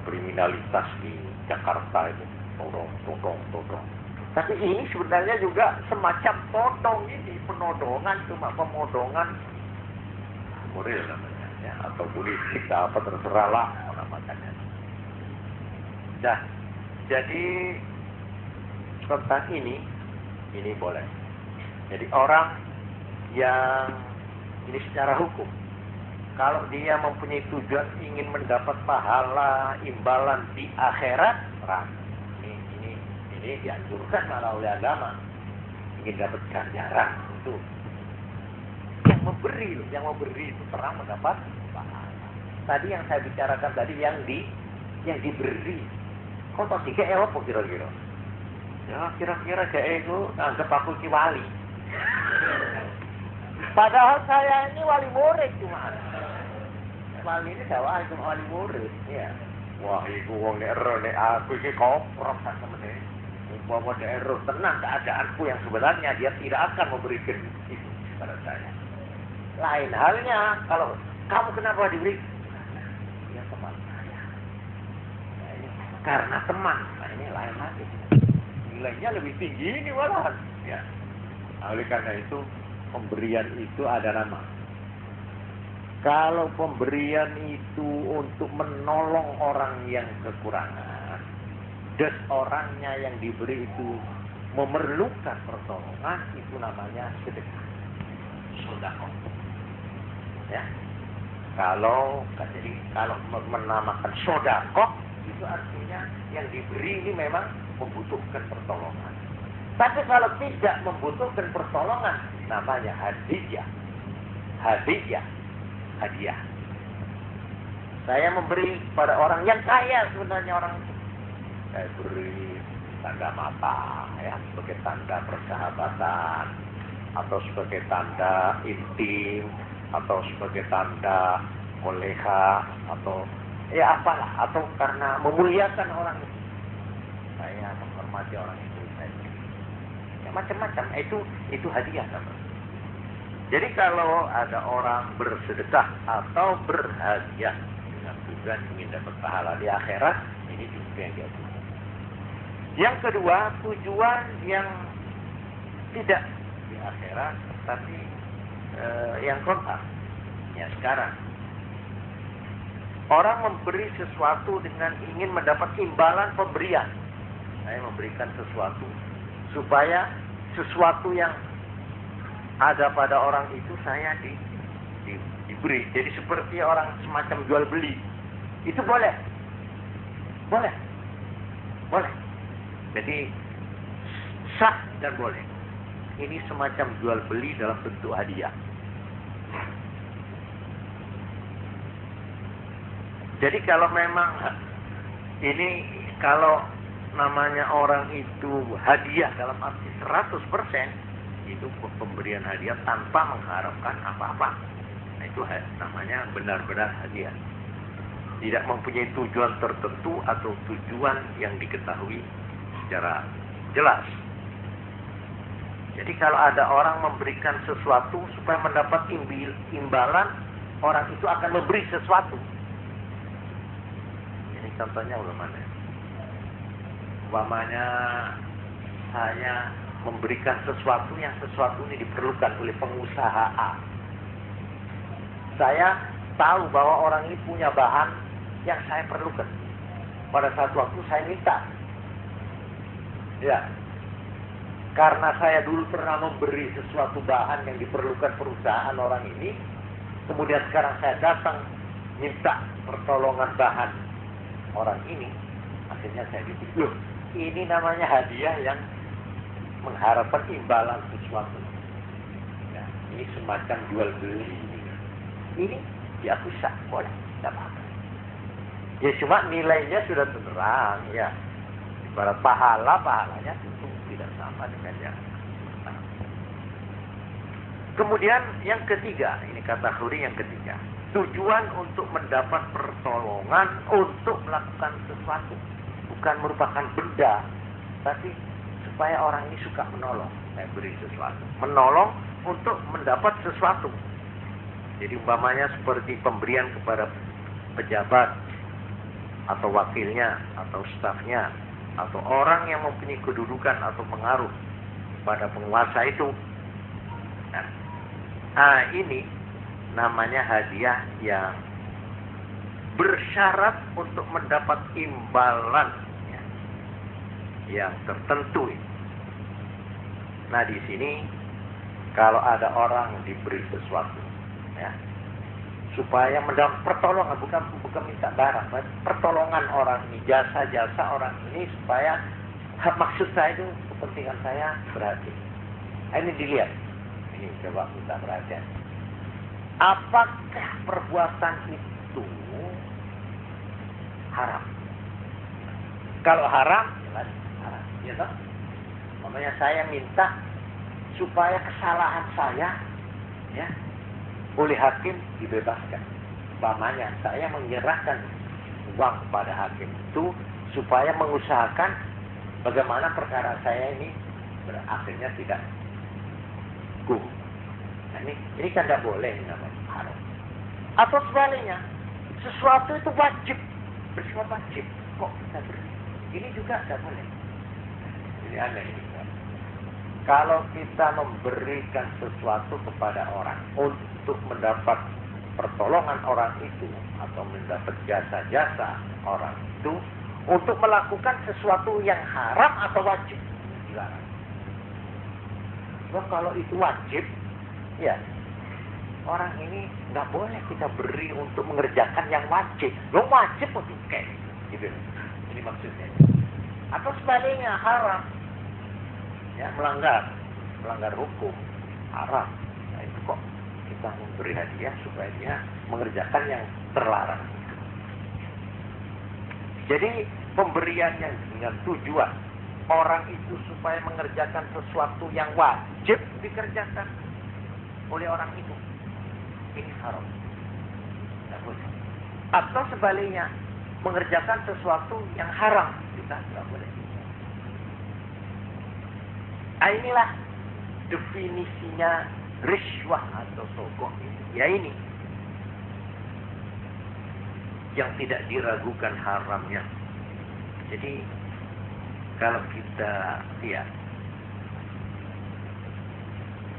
kriminalitas di Jakarta itu. Todong. Tapi ini sebenarnya juga semacam todong ini, penodongan, cuma pemodongan moral namanya, ya, atau politik, apa terserahlah namanya. Nah, jadi tentang ini boleh. Jadi orang yang ini secara hukum, kalau dia mempunyai tujuan ingin mendapat pahala imbalan di akhirat, ini dianjurkan malah oleh agama, ingin dapat ganjaran itu yang memberi itu terang mendapat pahala. Tadi yang saya bicarakan tadi yang diberi, kok tau sih kayak apa kira-kira? Ya kira-kira kayak itu anggap aku ki wali. Padahal saya ini wali murid cuma. Wali ini dakwah itu wali murid, ya. Wah, iku wong nek ero nek aku iki koprok sak temene. Bahwa daerah tenang keadaanku yang sebenarnya dia tidak akan memberikan itu pada saya. Lain halnya kalau kamu kenapa diberi? Ya teman saya. Nah, ini karena teman. Nah, ini lain lagi. Nilainya lebih tinggi ini malahan. Ya. Oleh karena itu pemberian itu ada nama. Kalau pemberian itu untuk menolong orang yang kekurangan, dan orangnya yang diberi itu memerlukan pertolongan, itu namanya sedekah. Sedekah. Ya. Kalau menamakan sedekah, itu artinya yang diberi ini memang membutuhkan pertolongan. Tapi kalau tidak membutuhkan pertolongan, namanya hadiah. Hadiah. Saya memberi pada orang yang kaya sebenarnya orang itu. Saya beri tanda mata, ya, sebagai tanda persahabatan, atau sebagai tanda intim, atau sebagai tanda koleha, atau ya apalah, atau karena memuliakan orang itu. Saya menghormati orang itu, saya beri. Ya, macam-macam. Itu hadiah, teman. Jadi kalau ada orang bersedekah atau berhadiah dengan tujuan ingin dapat pahala di akhirat, ini juga yang dia butuh. Yang kedua, tujuan yang tidak di akhirat, tapi yang kontak. Ya sekarang, orang memberi sesuatu dengan ingin mendapat imbalan pemberian. Saya memberikan sesuatu supaya sesuatu yang ada pada orang itu saya diberi. Jadi seperti orang semacam jual beli. Itu boleh. Jadi sah dan boleh. Ini semacam jual beli dalam bentuk hadiah. Jadi kalau memang ini kalau namanya orang itu hadiah dalam arti 100%, itu pemberian hadiah tanpa mengharapkan apa-apa. Nah, itu namanya benar-benar hadiah. Tidak mempunyai tujuan tertentu atau tujuan yang diketahui secara jelas. Jadi kalau ada orang memberikan sesuatu supaya mendapat imbalan, orang itu akan memberi sesuatu. Ini contohnya bagaimana? Umpamanya saya memberikan sesuatu yang sesuatu ini diperlukan oleh pengusaha A. Saya tahu bahwa orang ini punya bahan yang saya perlukan. Pada saat waktu saya minta. Ya. Karena saya dulu pernah memberi sesuatu bahan yang diperlukan perusahaan orang ini. Kemudian sekarang saya datang minta pertolongan bahan orang ini. Akhirnya saya dipikir, loh, ini namanya hadiah yang mengharapkan imbalan sesuatu. Ya, ini semacam jual beli. Ini ya bisa, boleh, tidak apa-apa. Ya cuma nilainya sudah terang, ya. Ibarat pahalanya tentu tidak sama dengan yang. Kemudian yang ketiga, ini kategori yang ketiga. Tujuan untuk mendapat pertolongan untuk melakukan sesuatu. Bukan merupakan benda, tapi supaya orang ini suka menolong. Saya beri sesuatu. Menolong untuk mendapat sesuatu. Jadi umpamanya seperti pemberian kepada pejabat, atau wakilnya, atau stafnya, atau orang yang mempunyai kedudukan atau pengaruh pada penguasa itu. Nah, ini namanya hadiah yang bersyarat untuk mendapat imbalan ya, yang tertentu. Nah, di sini kalau ada orang diberi sesuatu, ya, supaya mendapat pertolongan, bukan minta barang, pertolongan orang ini, jasa-jasa orang ini supaya maksud saya itu kepentingan saya berhasil. Nah, ini dilihat. Ini coba kita perhatian. Apakah perbuatan itu haram? Kalau haram, jelas haram. Ya toh? Makanya saya minta supaya kesalahan saya, ya, oleh hakim dibebaskan. Umpamanya saya menyerahkan uang pada hakim itu supaya mengusahakan bagaimana perkara saya ini berakhirnya tidak gugur. Nah, ini kan tidak boleh namanya haram. Atau sebaliknya, sesuatu itu wajib, bersifat wajib, kok kita beri? Ini juga tidak boleh. Ini aneh ini. Kalau kita memberikan sesuatu kepada orang untuk mendapat pertolongan orang itu atau mendapat jasa-jasa orang itu untuk melakukan sesuatu yang haram atau wajib, dilarang. Sebab kalau itu wajib, ya orang ini nggak boleh kita beri untuk mengerjakan yang wajib. Lo wajib untuk kayak gitu. Ini maksudnya. Atau sebaliknya haram. Ya, melanggar hukum, haram. Nah, itu kok kita memberi hadiah supaya dia mengerjakan yang terlarang. Jadi pemberian yang dengan tujuan orang itu supaya mengerjakan sesuatu yang wajib dikerjakan oleh orang itu, ini haram. Tidak boleh. Atau sebaliknya mengerjakan sesuatu yang haram, kita tidak boleh. Nah, inilah definisinya riswah atau sogok. Ya ini yang tidak diragukan haramnya. Jadi kalau kita lihat,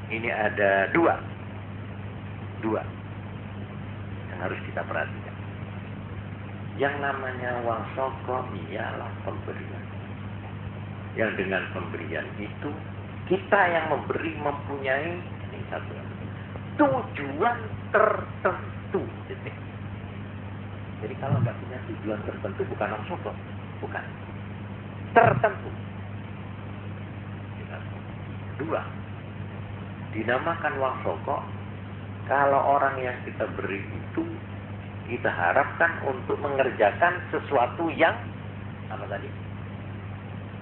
ini ada dua yang harus kita perhatikan. Yang namanya uang sogok ialah pemberian. Yang dengan pemberian itu kita yang memberi mempunyai ini satu tujuan tertentu. Jadi kalau nggak punya tujuan tertentu bukan uang sogok, bukan tertentu. Dua, dinamakan uang sogok kalau orang yang kita beri itu kita harapkan untuk mengerjakan sesuatu yang apa tadi?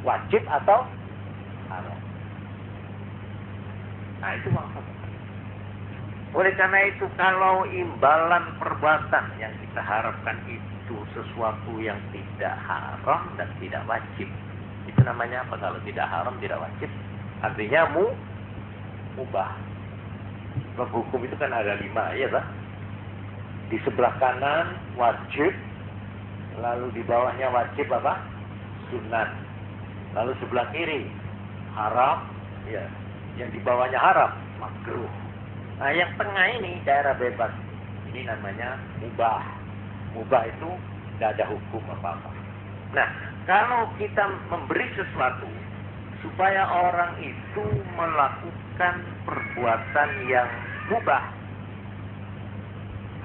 Wajib atau haram. Nah, itu uang sogok. Oleh karena itu, kalau imbalan perbuatan yang kita harapkan itu sesuatu yang tidak haram dan tidak wajib, itu namanya apa? Kalau tidak haram, tidak wajib, artinya mubah. Sebab hukum itu kan ada 5, ya tak? Di sebelah kanan wajib, lalu di bawahnya wajib apa? Sunat. Lalu sebelah kiri haram, ya, yang di bawahnya haram, makruh. Nah, yang tengah ini daerah bebas. Ini namanya mubah. Mubah itu tidak ada hukum apa-apa. Nah, kalau kita memberi sesuatu supaya orang itu melakukan perbuatan yang mubah,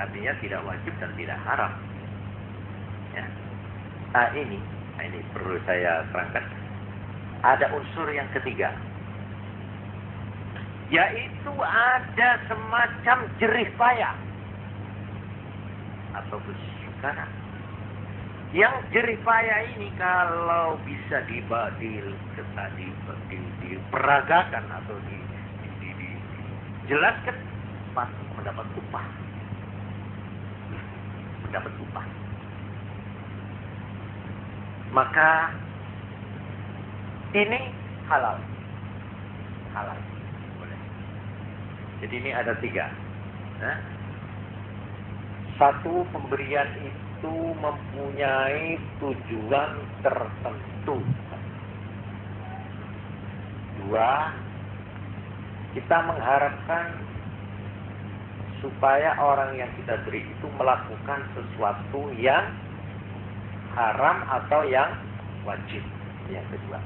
artinya tidak wajib dan tidak haram. Ya. Nah, ini perlu saya terangkan. Ada unsur yang ketiga, yaitu ada semacam jerih payah atau kesukaran. Yang jerih payah ini kalau bisa diperagakan atau dijelaskan, pasti mendapat upah. Mendapat upah. Maka ini halal. Halal. Boleh. Jadi ini ada 3. Nah, 1, pemberian itu mempunyai tujuan tertentu. 2, kita mengharapkan supaya orang yang kita beri itu melakukan sesuatu yang haram atau yang wajib. Yang kedua.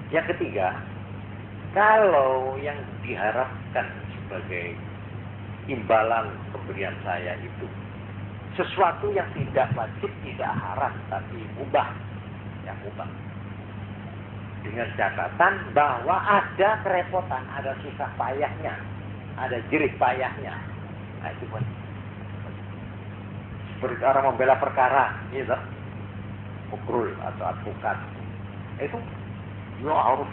Yang ketiga, kalau yang diharapkan sebagai imbalan pemberian saya itu sesuatu yang tidak wajib, tidak haram, tapi mubah, yang mubah. Dengan catatan bahwa ada kerepotan, ada susah payahnya, ada jerih payahnya. Nah, itu pun seperti orang membela perkara, gitu, ukrul atau advokat. Itu ya harus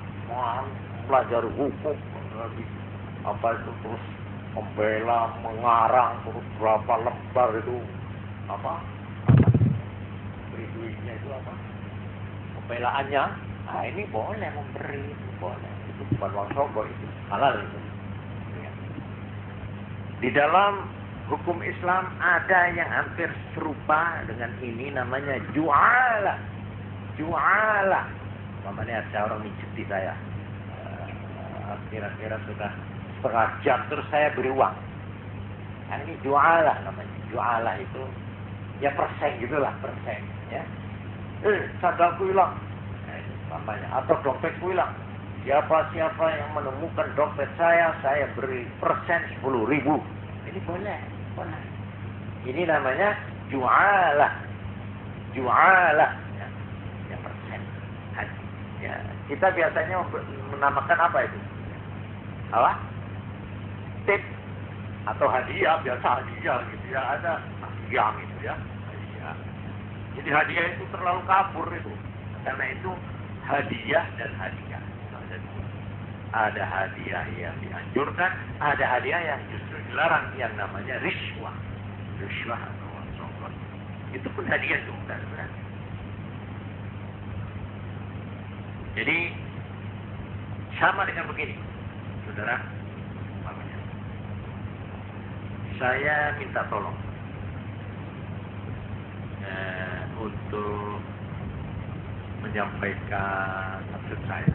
pelajari hukum, apa itu, terus membela, mengarang, terus berapa lembar itu, apa beri duitnya itu apa, pembelaannya. Nah, ini boleh memberi, boleh. Itu bukan uang sogok, itu halal itu. Di dalam hukum Islam ada yang hampir serupa dengan ini, namanya ju'alah. Ju'alah. Namanya ada orang mijiti saya. Kira-kira sudah setengah jam terus saya beri uang. Nah, ini ju'alah namanya. Ju'alah itu ya persen gitulah, persen ya. Sadaqku hilang. Nah, namanya, atau dompetku hilang. Siapa yang menemukan dompet saya beri persen 10.000. Ini boleh. Ini namanya ju'alah. Ju'alah. Ya persen. Ya, kita biasanya menamakan apa itu? Apa? Tip atau hadiah, biasa hadiah gitu ya, ada hadiah gitu ya. Hadiah. Jadi hadiah itu terlalu kabur itu. Karena itu hadiah dan hadiah. Ada hadiah yang dianjurkan, ada hadiah yang justru dilarang, yang namanya riswah. Riswah atau sogok. Itu pun hadiah juga sebenarnya. Jadi sama dengan begini, saudara. Saya minta tolong untuk menyampaikan maksud saya.